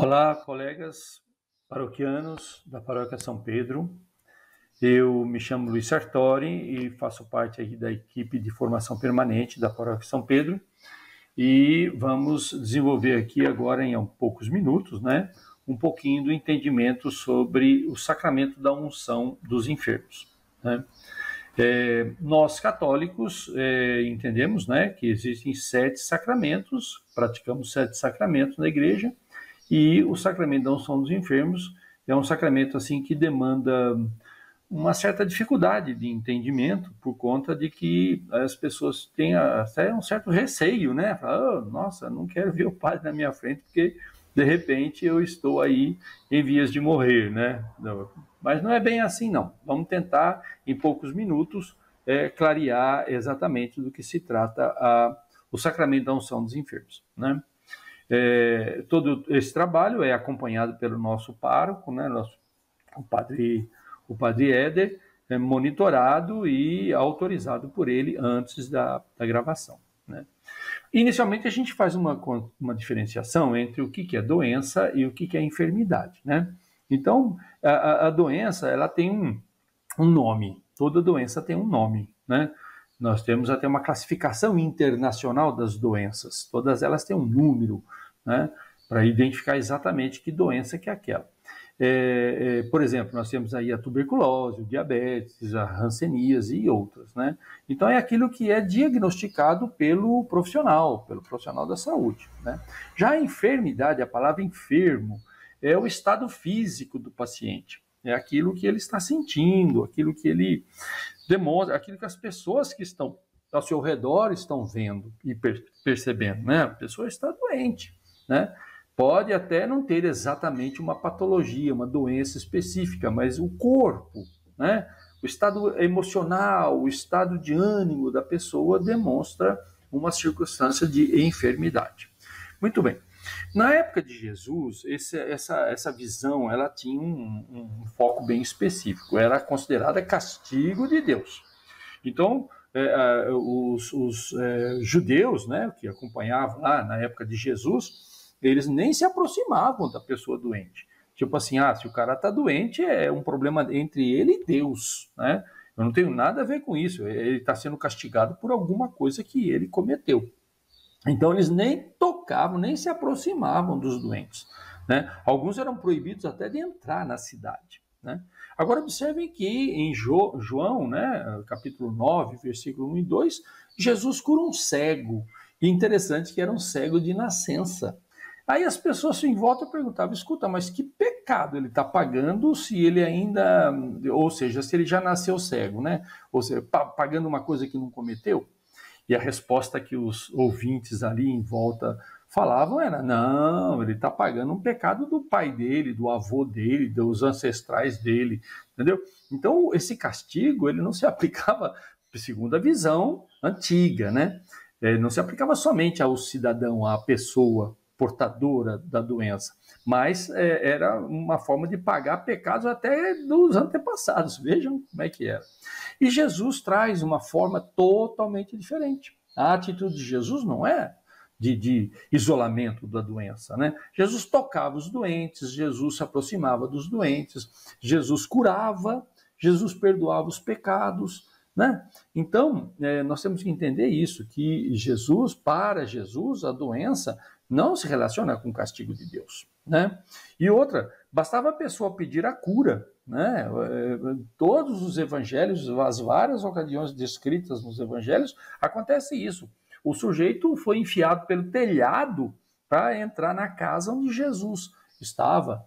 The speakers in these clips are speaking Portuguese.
Olá, colegas paroquianos da Paróquia São Pedro. Eu me chamo Luiz Sartori e faço parte aqui da equipe de formação permanente da Paróquia São Pedro. E vamos desenvolver aqui agora, em poucos minutos, um pouquinho do entendimento sobre o sacramento da unção dos enfermos. Nós católicos entendemos que existem 7 sacramentos, praticamos 7 sacramentos na igreja, e o sacramento da unção dos enfermos é um sacramento assim que demanda uma certa dificuldade de entendimento por conta de que as pessoas têm até um certo receio, Falam, nossa, não quero ver o padre na minha frente porque de repente eu estou aí em vias de morrer, Mas não é bem assim, não. Vamos tentar, em poucos minutos, clarear exatamente do que se trata o sacramento da unção dos enfermos, Todo esse trabalho é acompanhado pelo nosso pároco, o padre Éder, monitorado e autorizado por ele antes da gravação. Inicialmente, a gente faz uma diferenciação entre o que é doença e o que é enfermidade. Então, a doença ela tem um nome, toda doença tem um nome. Nós temos até uma classificação internacional das doenças, todas elas têm um número, para identificar exatamente que doença que é aquela. Por exemplo, nós temos aí a tuberculose, o diabetes, a hanseníase e outras. Então é aquilo que é diagnosticado pelo profissional da saúde. Já a enfermidade, a palavra enfermo, é o estado físico do paciente, é aquilo que ele está sentindo, aquilo que ele demonstra, aquilo que as pessoas que estão ao seu redor estão vendo e percebendo. A pessoa está doente, Pode até não ter exatamente uma patologia, uma doença específica, mas o corpo, o estado emocional, o estado de ânimo da pessoa demonstra uma circunstância de enfermidade. Muito bem. Na época de Jesus, essa visão ela tinha um foco bem específico, era considerada castigo de Deus. Então, os judeus, que acompanhavam lá na época de Jesus, eles nem se aproximavam da pessoa doente. Tipo assim, se o cara está doente, é um problema entre ele e Deus, Eu não tenho nada a ver com isso, ele está sendo castigado por alguma coisa que ele cometeu. Então, eles nem tocavam, nem se aproximavam dos doentes, Alguns eram proibidos até de entrar na cidade, Agora, observem que em João, capítulo 9, versículo 1 e 2, Jesus cura um cego. E interessante que era um cego de nascença. Aí as pessoas em volta perguntavam, escuta, mas que pecado ele está pagando se ele ainda, ou seja, se ele já nasceu cego, Ou seja, pagando uma coisa que não cometeu? E a resposta que os ouvintes ali em volta falavam era, não, ele está pagando um pecado do pai dele, do avô dele, dos ancestrais dele, entendeu? Então, esse castigo, ele não se aplicava, segundo a visão antiga, Não se aplicava somente ao cidadão, à pessoa portadora da doença, mas era uma forma de pagar pecados até dos antepassados. Vejam como é que era. E Jesus traz uma forma totalmente diferente. A atitude de Jesus não é de isolamento da doença, Jesus tocava os doentes, Jesus se aproximava dos doentes, Jesus curava, Jesus perdoava os pecados, Então, nós temos que entender isso, que para Jesus, a doença não se relaciona com o castigo de Deus, E outra, bastava a pessoa pedir a cura, Todos os evangelhos, as várias ocasiões descritas nos evangelhos, acontece isso. O sujeito foi enfiado pelo telhado para entrar na casa onde Jesus estava,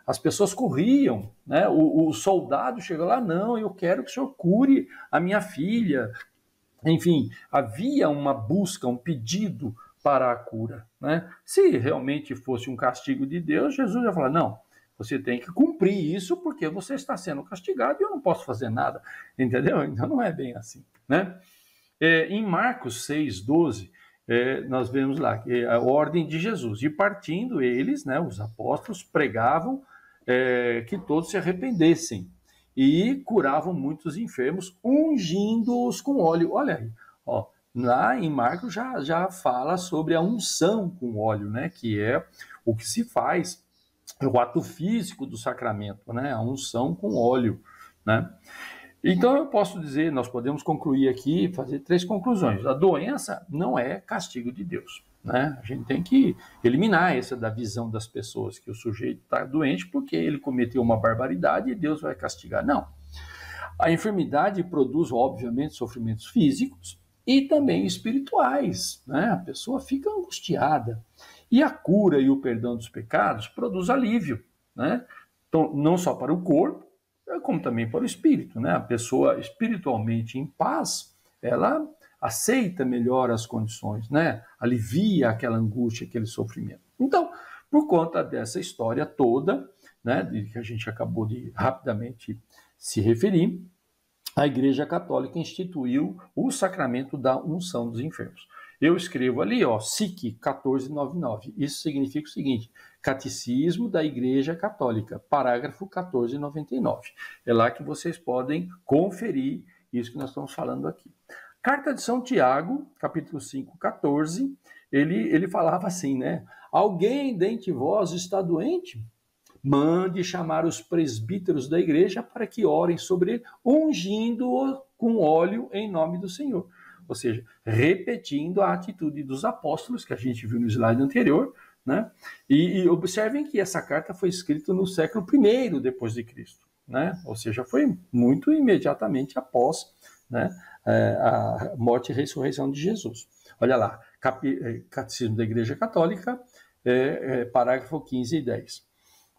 As pessoas corriam, O soldado chegou lá, não, eu quero que o senhor cure a minha filha. Enfim, havia uma busca, um pedido para a cura, Se realmente fosse um castigo de Deus, Jesus ia falar, não, você tem que cumprir isso porque você está sendo castigado e eu não posso fazer nada, entendeu? Então não é bem assim, Em Marcos 6,12, nós vemos lá que a ordem de Jesus, e partindo eles, os apóstolos, pregavam que todos se arrependessem e curavam muitos enfermos, ungindo-os com óleo. Olha aí, Lá em Marcos já fala sobre a unção com óleo, né? Que é o que se faz, o ato físico do sacramento, né? A unção com óleo, né? Então eu posso dizer, nós podemos concluir aqui, fazer 3 conclusões. A doença não é castigo de Deus, né? A gente tem que eliminar essa da visão das pessoas, que o sujeito está doente porque ele cometeu uma barbaridade e Deus vai castigar. Não. A enfermidade produz, obviamente, sofrimentos físicos e também espirituais, né? A pessoa fica angustiada. E a cura e o perdão dos pecados produz alívio, né? Então, não só para o corpo, como também para o espírito, né? A pessoa espiritualmente em paz, ela aceita melhor as condições, né? Alivia aquela angústia, aquele sofrimento. Então, por conta dessa história toda, né, que a gente acabou de rapidamente se referir, a Igreja Católica instituiu o sacramento da unção dos enfermos. Eu escrevo ali, ó, SIC 1499. Isso significa o seguinte: Catecismo da Igreja Católica, parágrafo 1499. É lá que vocês podem conferir isso que nós estamos falando aqui. Carta de São Tiago, capítulo 5, 14, ele falava assim, né? Alguém dentre vós está doente? Mande chamar os presbíteros da igreja para que orem sobre ele, ungindo-o com óleo em nome do Senhor. Ou seja, repetindo a atitude dos apóstolos, que a gente viu no slide anterior, né? E observem que essa carta foi escrita no século I depois de Cristo, né? Ou seja, foi muito imediatamente após, né, a morte e ressurreição de Jesus. Olha lá, Catecismo da Igreja Católica, parágrafo 15 e 10.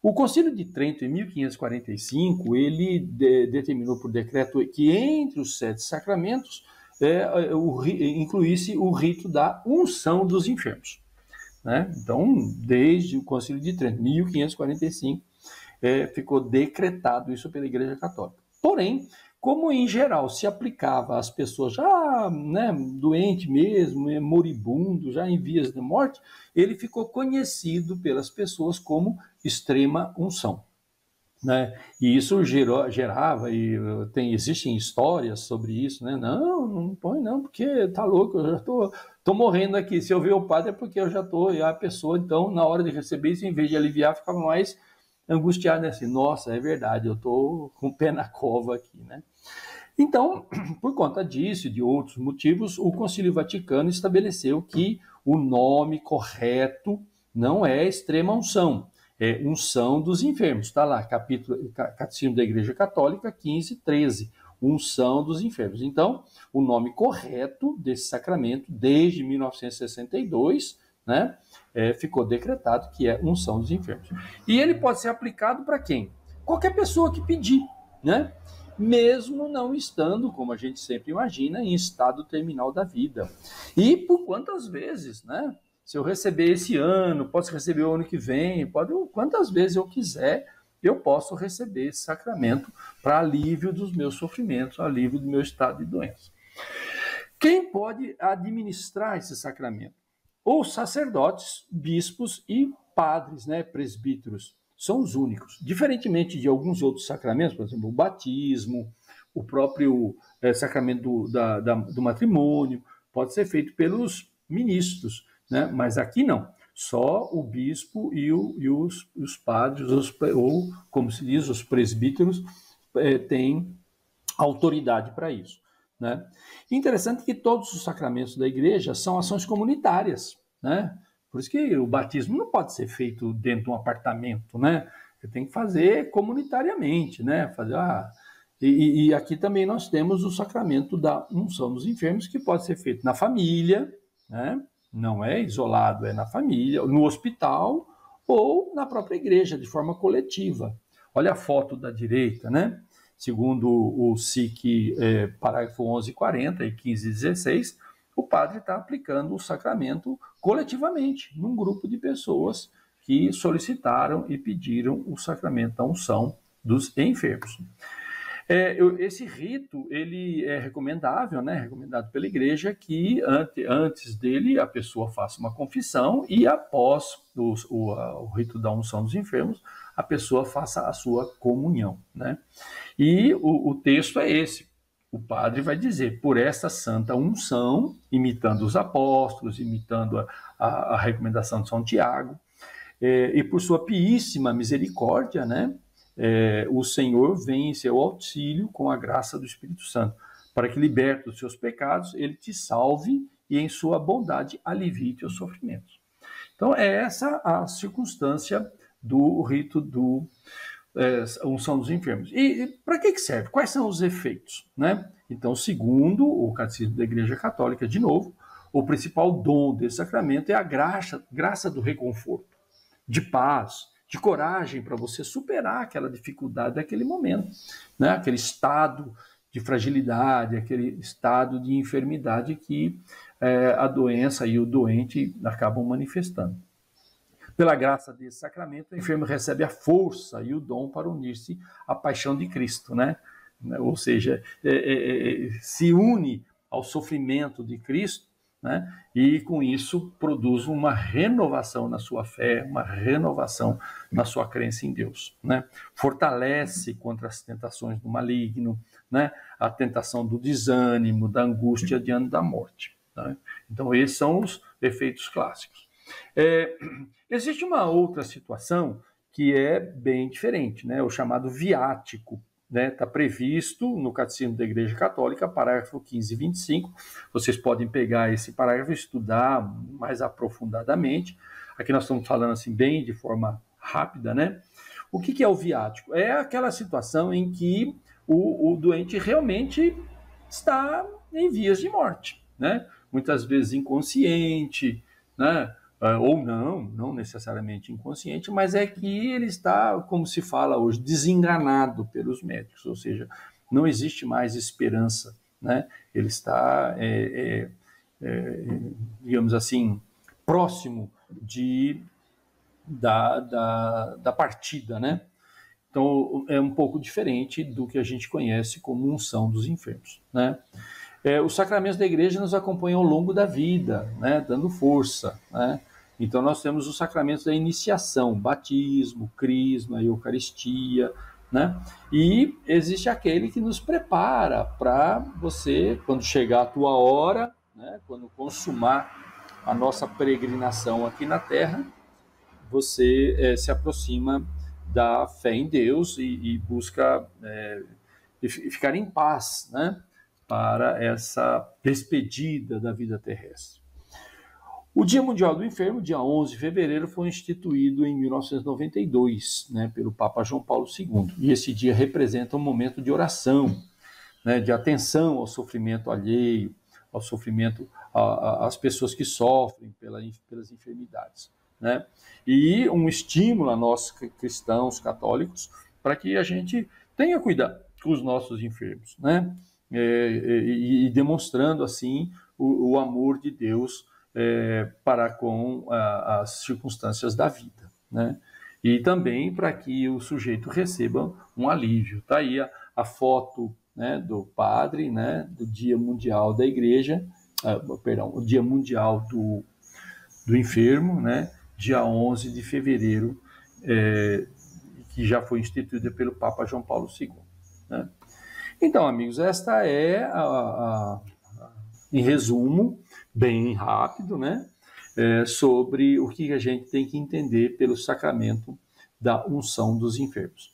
O Concílio de Trento, em 1545, ele determinou por decreto que entre os 7 sacramentos incluísse o rito da unção dos enfermos, né? Então, desde o Concílio de Trento, 1545, ficou decretado isso pela Igreja Católica. Porém, como em geral se aplicava às pessoas já, né, doente mesmo, moribundo, já em vias de morte, ele ficou conhecido pelas pessoas como extrema unção, né? E isso gerava, e existem histórias sobre isso, né? Não põe não, porque tá louco, eu já tô morrendo aqui. Se eu ver o padre é porque eu já tô, e a pessoa, então, na hora de receber isso, em vez de aliviar, ficava mais angustiada, assim, nossa, é verdade, eu tô com o pé na cova aqui, né? Então, por conta disso e de outros motivos, o Concílio Vaticano estabeleceu que o nome correto não é extrema unção, é unção dos enfermos. Está lá, Catecismo da Igreja Católica 1513, unção dos enfermos. Então, o nome correto desse sacramento, desde 1962, né, ficou decretado que é unção dos enfermos. E ele pode ser aplicado para quem? Qualquer pessoa que pedir, né? Mesmo não estando, como a gente sempre imagina, em estado terminal da vida. E por quantas vezes, né? Se eu receber esse ano, posso receber o ano que vem, quantas vezes eu quiser, eu posso receber esse sacramento para alívio dos meus sofrimentos, alívio do meu estado de doença. Quem pode administrar esse sacramento? Os sacerdotes, bispos e padres, né, presbíteros, são os únicos. Diferentemente de alguns outros sacramentos, por exemplo, o batismo, o próprio sacramento do matrimônio, pode ser feito pelos ministros, né? Mas aqui não. Só o bispo e os padres, ou, como se diz, os presbíteros, têm autoridade para isso, né? Interessante que todos os sacramentos da igreja são ações comunitárias, né? Por isso que o batismo não pode ser feito dentro de um apartamento, né? Você tem que fazer comunitariamente, né? E aqui também nós temos o sacramento da unção dos enfermos, que pode ser feito na família, né? Não é isolado, é na família, no hospital ou na própria igreja, de forma coletiva. Olha a foto da direita, né? Segundo o SIC, parágrafo 1140 e 1516, o padre está aplicando o sacramento coletivamente, num grupo de pessoas que solicitaram e pediram o sacramento da unção dos enfermos. Esse rito, ele é recomendável, né? Recomendado pela igreja que antes dele a pessoa faça uma confissão e após o rito da unção dos enfermos, a pessoa faça a sua comunhão, né? E o texto é esse. o padre vai dizer, por esta santa unção, imitando os apóstolos, imitando a recomendação de São Tiago, e por sua piíssima misericórdia, né, o Senhor vem em seu auxílio com a graça do Espírito Santo, para que, liberto dos seus pecados, ele te salve e, em sua bondade, alivie teus sofrimentos. Então, é essa a circunstância do rito do unção dos enfermos. E para que serve? Quais são os efeitos? Né? Então, segundo o Catecismo da Igreja Católica, de novo, o principal dom desse sacramento é a graça do reconforto, de paz, de coragem para você superar aquela dificuldade daquele momento, né? Aquele estado de fragilidade, aquele estado de enfermidade que a doença e o doente acabam manifestando. Pela graça desse sacramento, o enfermo recebe a força e o dom para unir-se à paixão de Cristo, né? Ou seja, se une ao sofrimento de Cristo, né? E com isso produz uma renovação na sua fé, uma renovação na sua crença em Deus, né? Fortalece contra as tentações do maligno, né? A tentação do desânimo, da angústia diante da morte, né? Então esses são os efeitos clássicos. Existe uma outra situação que é bem diferente, né? O chamado viático. Está previsto no Catecismo da Igreja Católica, parágrafo 15 e 25. Vocês podem pegar esse parágrafo e estudar mais aprofundadamente. Aqui nós estamos falando assim bem de forma rápida, né? O que é o viático? É aquela situação em que o doente realmente está em vias de morte, né? Muitas vezes inconsciente, né? Ou não necessariamente inconsciente, mas é que ele está, como se fala hoje, desenganado pelos médicos, ou seja, não existe mais esperança, né? Ele está, digamos assim, próximo da partida, né? Então, é um pouco diferente do que a gente conhece como unção dos enfermos, né? Os sacramentos da igreja nos acompanham ao longo da vida, né? Dando força, né? Então, nós temos os sacramentos da iniciação, batismo, crisma, eucaristia, né? E existe aquele que nos prepara para você, quando chegar a tua hora, né? Quando consumar a nossa peregrinação aqui na Terra, você se aproxima da fé em Deus e busca ficar em paz, né? Para essa despedida da vida terrestre. O Dia Mundial do Enfermo, dia 11 de fevereiro, foi instituído em 1992, né, pelo Papa João Paulo II. E esse dia representa um momento de oração, né, de atenção ao sofrimento alheio, ao sofrimento às pessoas que sofrem pelas enfermidades, né? E um estímulo a nós cristãos católicos para que a gente tenha cuidado com os nossos enfermos, né? E demonstrando assim o amor de Deus para com as circunstâncias da vida, né? E também para que o sujeito receba um alívio. Está aí a foto, né, do padre, né, do Dia Mundial da Igreja, o Dia Mundial do Enfermo, né, dia 11 de fevereiro, que já foi instituída pelo Papa João Paulo II, né? Então, amigos, esta é, em resumo, bem rápido, né, sobre o que a gente tem que entender pelo sacramento da unção dos enfermos.